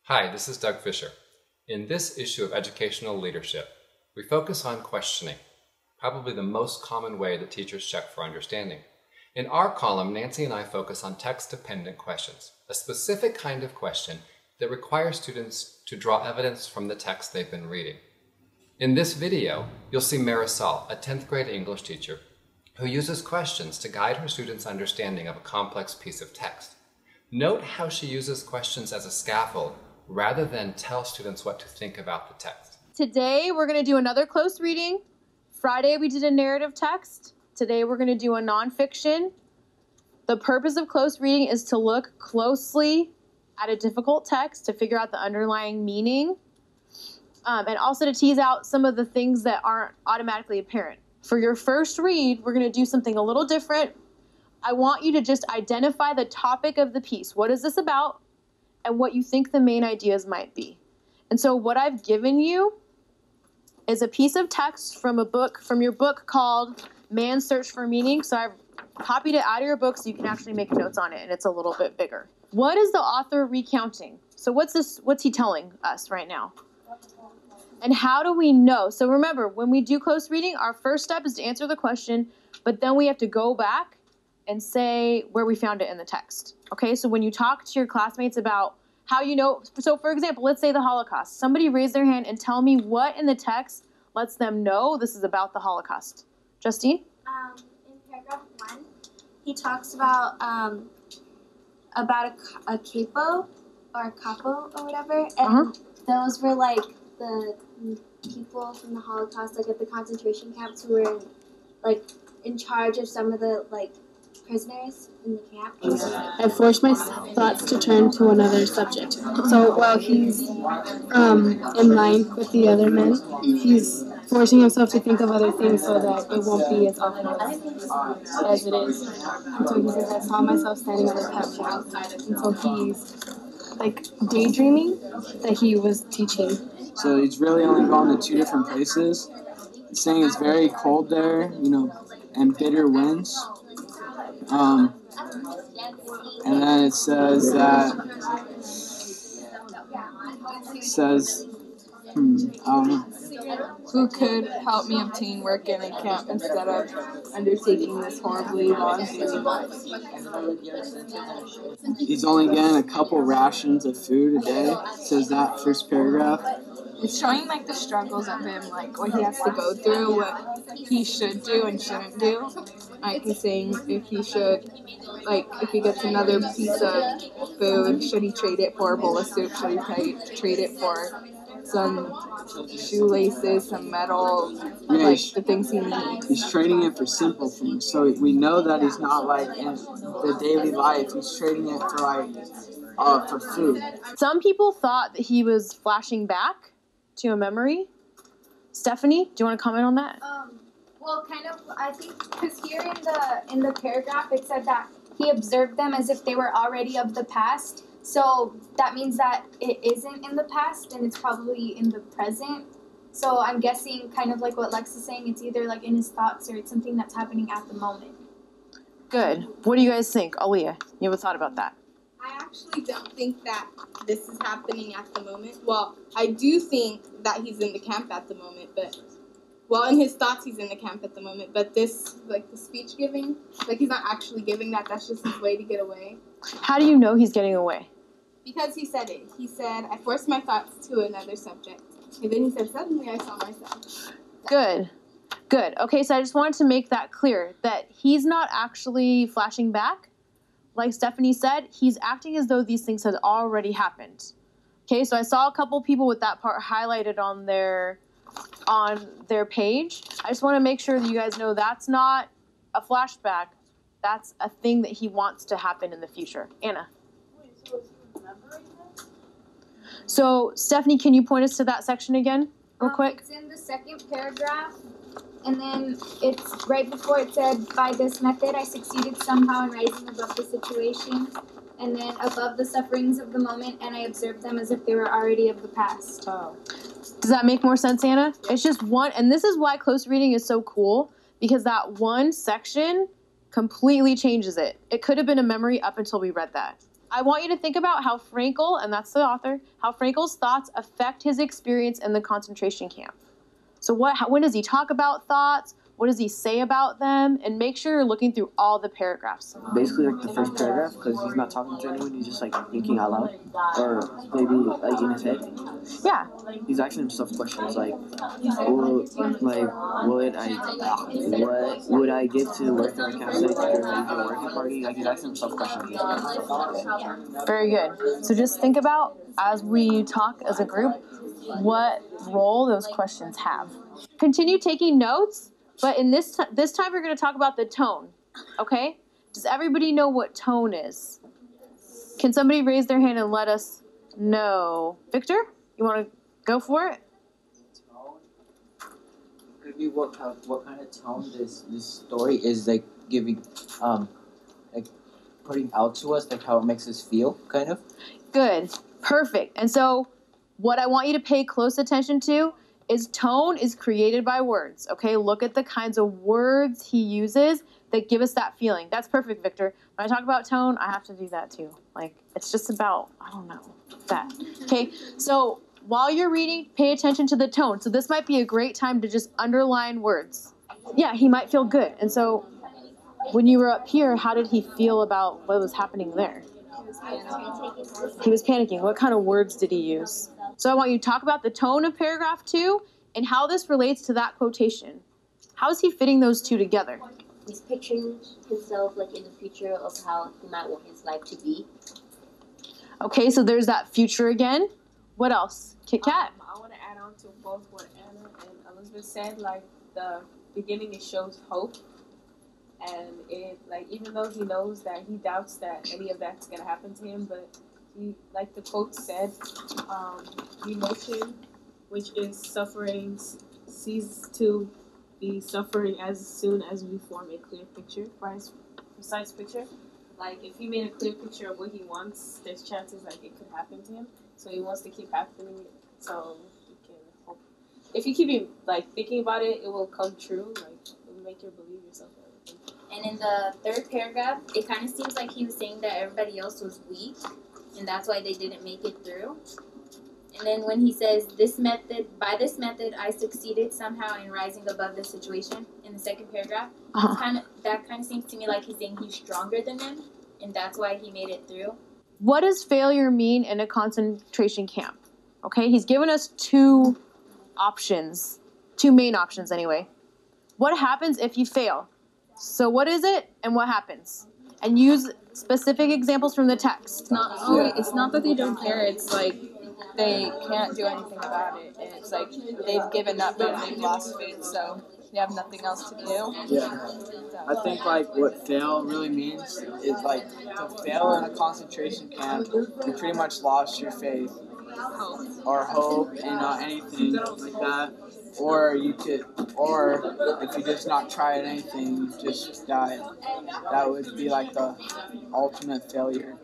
Hi, this is Doug Fisher. In this issue of Educational Leadership, we focus on questioning, probably the most common way that teachers check for understanding. In our column, Nancy and I focus on text-dependent questions, a specific kind of question that requires students to draw evidence from the text they've been reading. In this video, you'll see Marisol, a 10th grade English teacher, who uses questions to guide her students' understanding of a complex piece of text. Note how she uses questions as a scaffold rather than tell students what to think about the text. Today we're going to do another close reading. Friday we did a narrative text. Today we're going to do a nonfiction. The purpose of close reading is to look closely at a difficult text to figure out the underlying meaning, and also to tease out some of the things that aren't automatically apparent. For your first read, we're going to do something a little different. I want you to just identify the topic of the piece. What is this about? And what you think the main ideas might be. And so what I've given you is a piece of text from your book called Man's Search for Meaning. So I've copied it out of your book so you can actually make notes on it, and it's a little bit bigger. What is the author recounting? So what's he telling us right now? And how do we know? So remember, when we do close reading, our first step is to answer the question, but then we have to go back and say where we found it in the text. Okay, so when you talk to your classmates about how you know, so for example, let's say the Holocaust. Somebody raise their hand and tell me what in the text lets them know this is about the Holocaust. Justine? In paragraph 1, he talks about a capo or a capo or whatever, and those were like the people from the Holocaust, like at the concentration camps, who were like in charge of some of the prisoners in the camp. I forced my thoughts to turn to another subject. So while he's in line with the other men, he's forcing himself to think of other things so that it won't be as awful as it is. And so he says, I saw myself standing on the couch outside. And so he's daydreaming that he was teaching. So he's really only gone to 2 different places. He's saying it's very cold there, and bitter winds. And then it says that, who could help me obtain work in a camp instead of undertaking this horribly long daily life? He's only getting a couple rations of food a day, says that first paragraph. It's showing the struggles of him, what he has to go through, what he should do and shouldn't do. He's saying if he should, if he gets another piece of food, should he trade it for a bowl of soup? Should he trade it for some shoelaces, some metal, the things he needs? He's trading it for simple things. So we know that he's not in the daily life. He's trading it for food. Some people thought that he was flashing back to a memory. Stephanie, do you want to comment on that? Well, kind of, I think, because here in the paragraph it said that he observed them as if they were already of the past. So that means that it isn't in the past and it's probably in the present. So I'm guessing, kind of like what Lex is saying, it's either in his thoughts or it's something that's happening at the moment. Good. What do you guys think? Aaliyah, you have a thought about that? I actually don't think that this is happening at the moment. Well, I do think that he's in the camp at the moment, but, in his thoughts he's in the camp at the moment, but this, the speech giving, he's not actually giving that, that's just his way to get away. How do you know he's getting away? Because he said it. He said, I forced my thoughts to another subject. And then he said, suddenly I saw myself. Good. Okay, so I just wanted to make that clear, that he's not actually flashing back. Like Stephanie said, he's acting as though these things had already happened. Okay, so I saw a couple people with that part highlighted on their page. I just want to make sure that you guys know that's not a flashback. That's a thing that he wants to happen in the future. Anna. Wait, so is he remembering this? So, Stephanie, can you point us to that section again, real quick? It's in the second paragraph. And then it's right before it said, by this method, I succeeded somehow in rising above the situation, and then above the sufferings of the moment, and I observed them as if they were already of the past. Oh. Does that make more sense, Anna? It's just one, and this is why close reading is so cool, because that one section completely changes it. It could have been a memory up until we read that. I want you to think about how Frankl, and that's the author, how Frankl's thoughts affect his experience in the concentration camp. So when does he talk about thoughts? What does he say about them? And make sure you're looking through all the paragraphs. Basically, like the first paragraph, because he's not talking to anyone, he's just like thinking out loud, or maybe like in his head. Yeah. He's asking himself questions like, would I get to work on a campsite during a working party? Like he's asking himself questions. Very good. So just think about, as we talk as a group, what role those questions have. Continue taking notes, but in this time we're going to talk about the tone, okay? Does everybody know what tone is? Can somebody raise their hand and let us know? Victor, you want to go for it? Tone? Could be what kind of tone this story is like giving, like putting out to us, like how it makes us feel, kind of. Good. Perfect. And so what I want you to pay close attention to is tone is created by words, okay? Look at the kinds of words he uses that give us that feeling. That's perfect, Victor. When I talk about tone, I have to do that too. Like, it's just about, I don't know, that. Okay, so while you're reading, pay attention to the tone. So this might be a great time to just underline words. Yeah, he might feel good. And so when you were up here, how did he feel about what was happening there? He was panicking. What kind of words did he use? So I want you to talk about the tone of paragraph 2 and how this relates to that quotation. How is he fitting those two together? He's picturing himself like in the future of how he might want his life to be. Okay, so there's that future again. What else? Kit Kat? I want to add on to both what Anna and Elizabeth said. Like the beginning, it shows hope. And it, like, even though he knows that he doubts that any of that's going to happen to him, but he, like the quote said, emotion, which is suffering, ceases to be suffering as soon as we form a clear picture, precise picture. Like, if he made a clear picture of what he wants, there's chances like it could happen to him. So he wants to keep happening, so he can hope. If you keep like thinking about it, it will come true. Like, it will make you believe yourself. And in the third paragraph, it kind of seems like he was saying that everybody else was weak, and that's why they didn't make it through. And then when he says, by this method, I succeeded somehow in rising above the situation, in the second paragraph, that kind of seems to me like he's saying he's stronger than them, and that's why he made it through. What does failure mean in a concentration camp? Okay, he's given us two options, two main options anyway. What happens if you fail? So what is it and what happens? And use specific examples from the text. It's not that they don't care, it's like they can't do anything about it. And it's like they've given up and they've lost faith, so they have nothing else to do. Yeah. I think like what fail really means is like to fail in a concentration camp, you pretty much lost your faith or hope in anything like that. Or if you just not tried anything, you just died. That would be like the ultimate failure.